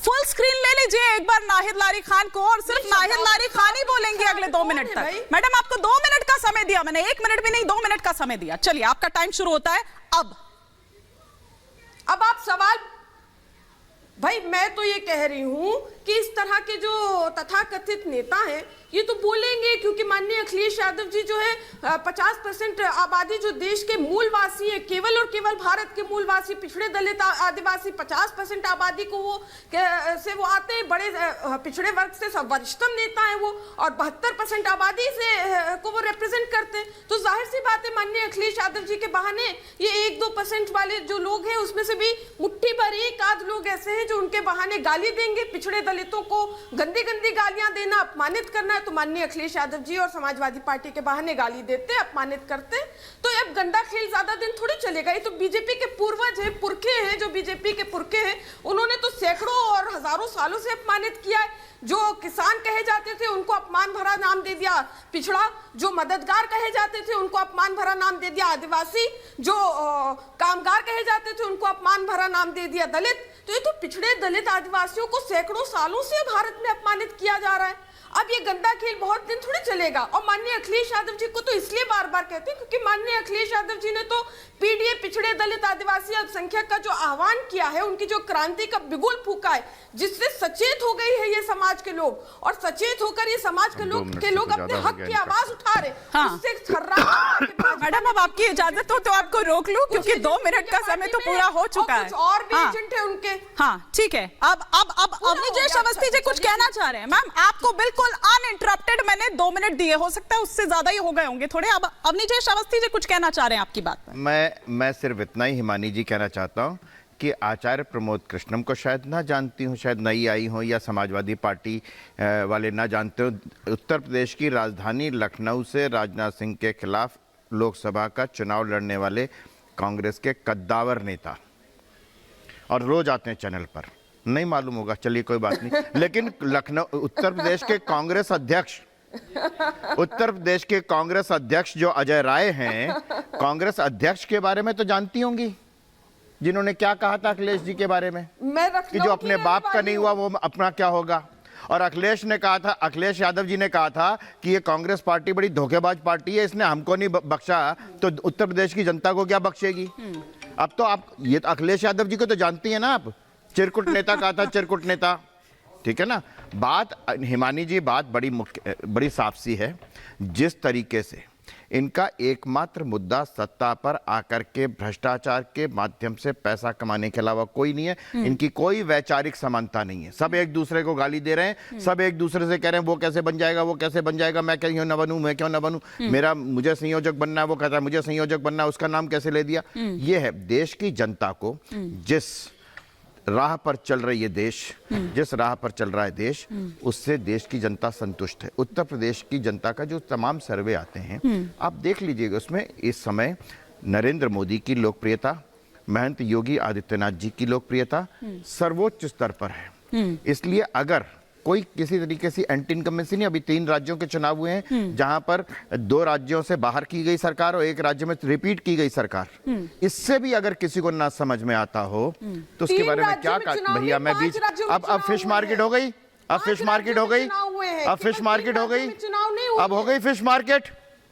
Full screen ले लीजिए एक बार नाहिद लारी खान को, और सिर्फ नाहिद लारी खान ही बोलेंगे अगले 2 मिनट तक। मैडम आपको 2 मिनट का समय दिया मैंने, 1 मिनट भी नहीं 2 मिनट का समय दिया। चलिए आपका टाइम शुरू होता है अब आप सवाल। भाई मैं तो ये कह रही हूं कि इस तरह के जो तथाकथित नेता हैं ये तो बोलेंगे, क्योंकि माननीय अखिलेश यादव जी जो है 50% आबादी जो देश के मूलवासी है, केवल और केवल भारत के मूलवासी, पिछड़े दलित आदिवासी 50% आबादी को वो आते हैं, बड़े पिछड़े वर्ग से वरिष्ठतम नेता है वो, और 72% आबादी से को वो रिप्रेजेंट करते हैं। तो जाहिर सी बात है माननीय अखिलेश यादव जी के बहाने ये 1-2% वाले जो लोग हैं उसमें से भी मुट्ठी भर एक आध लोग ऐसे हैं जो उनके बहाने गाली देंगे। पिछड़े दलितों को गंदी गंदी गालियां देना, अपमानित करना, तो माननीय अखिलेश यादव जी और समाजवादी पार्टी के बहाने गाली देते, अपमानित करते। तो अब गंदा खेल ज्यादा दिन थोड़ी चलेगा। ये तो बीजेपी के पूर्वज हैं, पुरखे हैं, जो बीजेपी के पुरखे हैं उन्होंने तो सैकड़ों और हजारों सालों से अपमानित किया है। जो किसान कहे जाते थे उनको अपमान भरा नाम दे दिया पिछड़ा, जो मददगार कहे जाते थे उनको अपमान भरा नाम दे दिया आदिवासी, जो कामगार कहे जाते थे उनको अपमान भरा नाम दे दिया दलित। तो ये तो पिछड़े दलित आदिवासियों को सैकड़ों सालों से भारत में अपमानित किया जा रहा है। अब ये गंदा खेल बहुत दिन थोड़ी चलेगा। और माननीय अखिलेश यादव जी को तो इसलिए बार बार कहते हैं क्योंकि माननीय अखिलेश यादव जी ने तो पीडीए, पिछड़े दलित आदिवासी अल्पसंख्यक का जो आह्वान किया है, उनकी जो क्रांति का बिगुल फूका है, जिससे सचेत हो गई है ये समाज के लोग, और सचेत होकर ये समाज के लोग अपने हक की आवाज उठा रहे। मैडम अब आपकी इजाजत हो तो आपको रोक लूं, क्योंकि 2 मिनट का समय तो पूरा हो चुका है। और भी एजेंट है उनके। हाँ ठीक है। अब अवनीश अवस्थी जी कुछ कहना चाह रहे हैं। मैम आपको बिल्कुल अनइंटरप्टेड मैंने 2 मिनट दिए, हो सकता है उससे ज्यादा ही हो गए होंगे थोड़े। अब अवनीश अवस्थी जी कुछ कहना चाह रहे हैं आपकी बात में। मैं सिर्फ इतना ही हिमानी जी कहना चाहता हूं कि आचार्य प्रमोद कृष्णम को शायद ना जानती हूं, शायद नई आई हो या समाजवादी पार्टी वाले ना जानते हो। उत्तर प्रदेश की राजधानी लखनऊ से राजनाथ सिंह के खिलाफ लोकसभा का चुनाव लड़ने वाले कांग्रेस के कद्दावर नेता, और रोज आते हैं चैनल पर, नहीं मालूम होगा, चलिए कोई बात नहीं। लेकिन लखनऊ उत्तर प्रदेश के कांग्रेस अध्यक्ष जो अजय राय हैं, कांग्रेस अध्यक्ष के बारे में तो जानती होंगी, जिन्होंने क्या कहा था अखिलेश जी के बारे में कि जो अपने बाप का नहीं हुआ वो अपना क्या होगा। और अखिलेश ने कहा था, अखिलेश यादव जी ने कहा था कि ये कांग्रेस पार्टी बड़ी धोखेबाज पार्टी है, इसने हमको नहीं बख्शा तो उत्तर प्रदेश की जनता को क्या बख्शेगी। अब तो आप ये तो अखिलेश यादव जी को तो जानती है ना आप, चिरकुट नेता कहा था, चिरकुट नेता, ठीक है ना। बात हिमानी जी, बात बड़ी साफ सी है। जिस तरीके से इनका एकमात्र मुद्दा सत्ता पर आकर के भ्रष्टाचार के माध्यम से पैसा कमाने के अलावा कोई नहीं है, इनकी कोई वैचारिक समानता नहीं है। सब एक दूसरे को गाली दे रहे हैं, सब एक दूसरे से कह रहे हैं वो कैसे बन जाएगा, वो कैसे बन जाएगा, मैं क्यों न बनूं, मैं क्यों न बनूं, मुझे संयोजक बनना है, वो कहता है मुझे संयोजक बनना है, उसका नाम कैसे ले दिया। ये है देश की जनता को, जिस राह पर चल रही है देश, जिस राह पर चल रहा है देश, उससे देश की जनता संतुष्ट है। उत्तर प्रदेश की जनता का जो तमाम सर्वे आते हैं आप देख लीजिएगा, उसमें इस समय नरेंद्र मोदी की लोकप्रियता, महंत योगी आदित्यनाथ जी की लोकप्रियता सर्वोच्च स्तर पर है। इसलिए अगर कोई किसी तरीके से एंटी इनकम्बेंसी नहीं, अभी 3 राज्यों के चुनाव हुए हैं जहां पर 2 राज्यों से बाहर की गई सरकार और 1 राज्य में रिपीट की गई सरकार, इससे भी अगर किसी को ना समझ में आता हो तो उसके बारे में क्या भैया मैं बीच अब फिश मार्केट हो गई, अब फिश मार्केट हो गई, अब फिश मार्केट हो गई, अब हो गई फिश मार्केट।